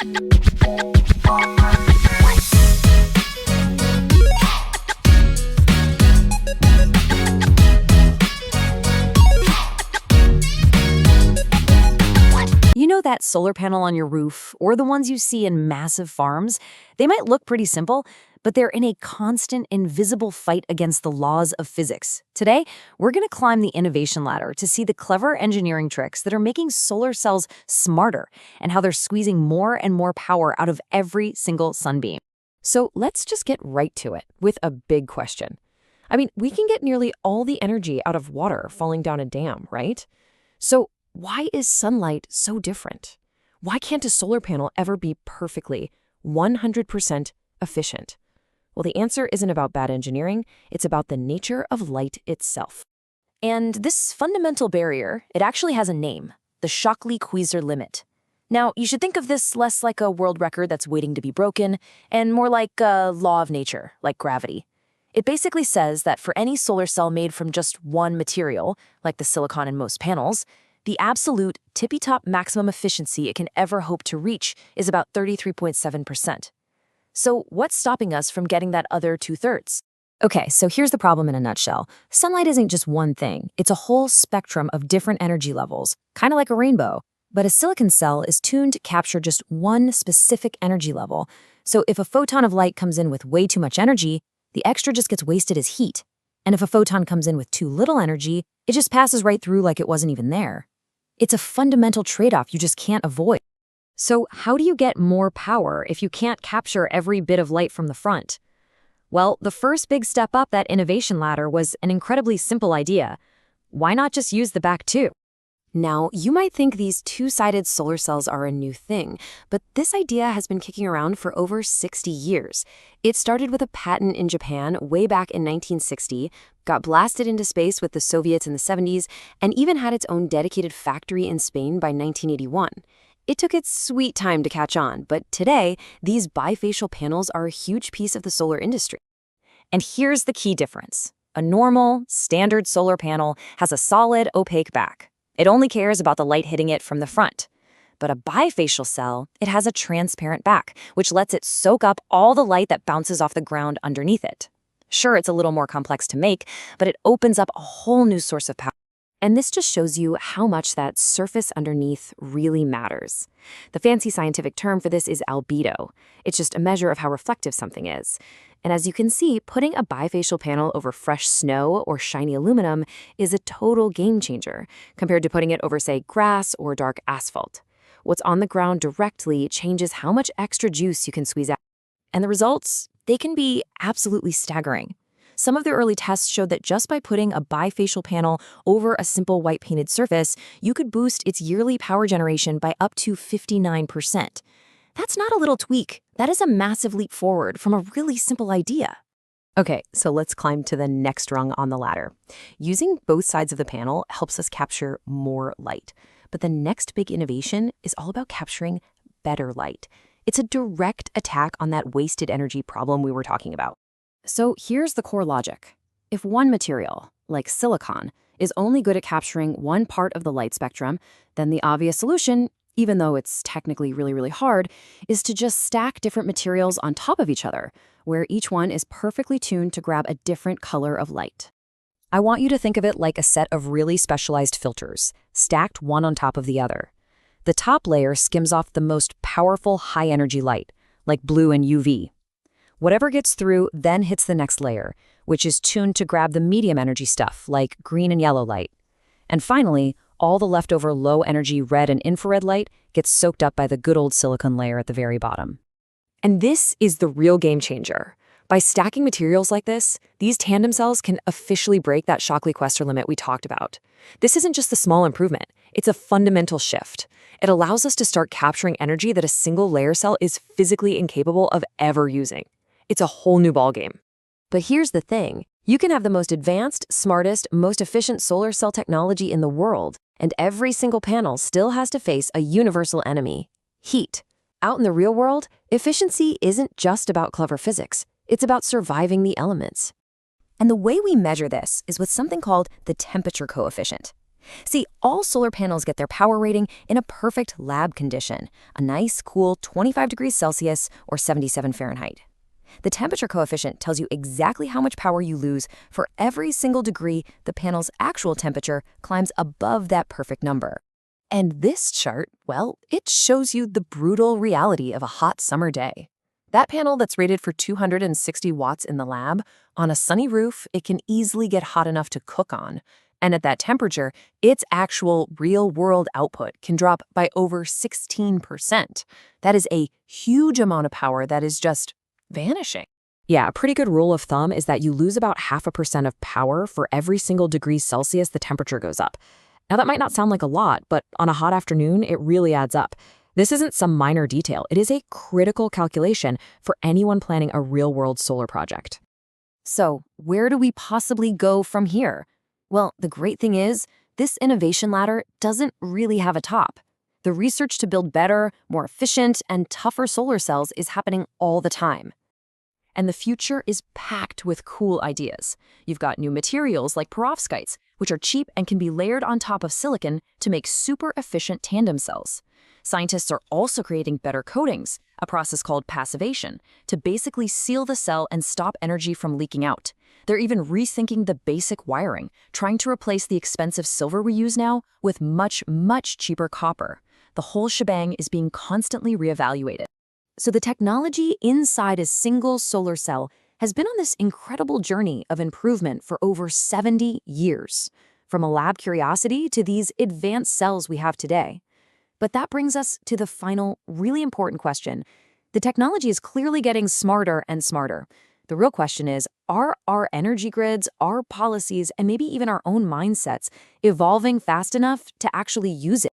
You know that solar panel on your roof, or the ones you see in massive farms? They might look pretty simple, but they're in a constant, invisible fight against the laws of physics. Today, we're going to climb the innovation ladder to see the clever engineering tricks that are making solar cells smarter and how they're squeezing more and more power out of every single sunbeam. So let's just get right to it with a big question. We can get nearly all the energy out of water falling down a dam, right? So why is sunlight so different? Why can't a solar panel ever be perfectly 100% efficient? Well, the answer isn't about bad engineering, it's about the nature of light itself. And this fundamental barrier, it actually has a name, the Shockley-Queisser limit. Now, you should think of this less like a world record that's waiting to be broken, and more like a law of nature, like gravity. It basically says that for any solar cell made from just one material, like the silicon in most panels, the absolute tippy-top maximum efficiency it can ever hope to reach is about 33.7%. So what's stopping us from getting that other two-thirds? Okay, so here's the problem in a nutshell. Sunlight isn't just one thing. It's a whole spectrum of different energy levels, kind of like a rainbow. But a silicon cell is tuned to capture just one specific energy level. So if a photon of light comes in with way too much energy, the extra just gets wasted as heat. And if a photon comes in with too little energy, it just passes right through like it wasn't even there. It's a fundamental trade-off you just can't avoid. So how do you get more power if you can't capture every bit of light from the front? Well, the first big step up that innovation ladder was an incredibly simple idea. Why not just use the back too? Now, you might think these two-sided solar cells are a new thing, but this idea has been kicking around for over 60 years. It started with a patent in Japan way back in 1960, got blasted into space with the Soviets in the 70s, and even had its own dedicated factory in Spain by 1981. It took its sweet time to catch on, but today, these bifacial panels are a huge piece of the solar industry. And here's the key difference. A normal, standard solar panel has a solid, opaque back. It only cares about the light hitting it from the front. But a bifacial cell, it has a transparent back, which lets it soak up all the light that bounces off the ground underneath it. Sure, it's a little more complex to make, but it opens up a whole new source of power. And this just shows you how much that surface underneath really matters. The fancy scientific term for this is albedo. It's just a measure of how reflective something is. And as you can see, putting a bifacial panel over fresh snow or shiny aluminum is a total game changer compared to putting it over, say, grass or dark asphalt. What's on the ground directly changes how much extra juice you can squeeze out. And the results, they can be absolutely staggering. Some of the early tests showed that just by putting a bifacial panel over a simple white painted surface, you could boost its yearly power generation by up to 59%. That's not a little tweak. That is a massive leap forward from a really simple idea. Okay, so let's climb to the next rung on the ladder. Using both sides of the panel helps us capture more light. But the next big innovation is all about capturing better light. It's a direct attack on that wasted energy problem we were talking about. So here's the core logic. If one material, like silicon, is only good at capturing one part of the light spectrum, then the obvious solution, even though it's technically really hard, is to just stack different materials on top of each other, where each one is perfectly tuned to grab a different color of light. I want you to think of it like a set of really specialized filters, stacked one on top of the other. The top layer skims off the most powerful high-energy light, like blue and UV. Whatever gets through then hits the next layer, which is tuned to grab the medium-energy stuff, like green and yellow light. And finally, all the leftover low-energy red and infrared light gets soaked up by the good old silicon layer at the very bottom. And this is the real game changer. By stacking materials like this, these tandem cells can officially break that Shockley-Queisser limit we talked about. This isn't just a small improvement, it's a fundamental shift. It allows us to start capturing energy that a single layer cell is physically incapable of ever using. It's a whole new ballgame. But here's the thing. You can have the most advanced, smartest, most efficient solar cell technology in the world, and every single panel still has to face a universal enemy: heat. Out in the real world, efficiency isn't just about clever physics. It's about surviving the elements. And the way we measure this is with something called the temperature coefficient. See, all solar panels get their power rating in a perfect lab condition, a nice, cool 25 degrees Celsius or 77 Fahrenheit. The temperature coefficient tells you exactly how much power you lose for every single degree the panel's actual temperature climbs above that perfect number. And this chart, well, it shows you the brutal reality of a hot summer day. That panel that's rated for 260 watts in the lab, on a sunny roof, it can easily get hot enough to cook on. And at that temperature, its actual real-world output can drop by over 16%. That is a huge amount of power that is just vanishing. Yeah, a pretty good rule of thumb is that you lose about 0.5% of power for every single degree Celsius the temperature goes up. Now, that might not sound like a lot, but on a hot afternoon, it really adds up. This isn't some minor detail. It is a critical calculation for anyone planning a real-world solar project. So, where do we possibly go from here? Well, the great thing is, this innovation ladder doesn't really have a top. The research to build better, more efficient, and tougher solar cells is happening all the time. And the future is packed with cool ideas. You've got new materials like perovskites, which are cheap and can be layered on top of silicon to make super efficient tandem cells. Scientists are also creating better coatings, a process called passivation, to basically seal the cell and stop energy from leaking out. They're even rethinking the basic wiring, trying to replace the expensive silver we use now with much, much cheaper copper. The whole shebang is being constantly reevaluated. So the technology inside a single solar cell has been on this incredible journey of improvement for over 70 years, from a lab curiosity to these advanced cells we have today. But that brings us to the final, really important question. The technology is clearly getting smarter and smarter. The real question is, are our energy grids, our policies, and maybe even our own mindsets evolving fast enough to actually use it?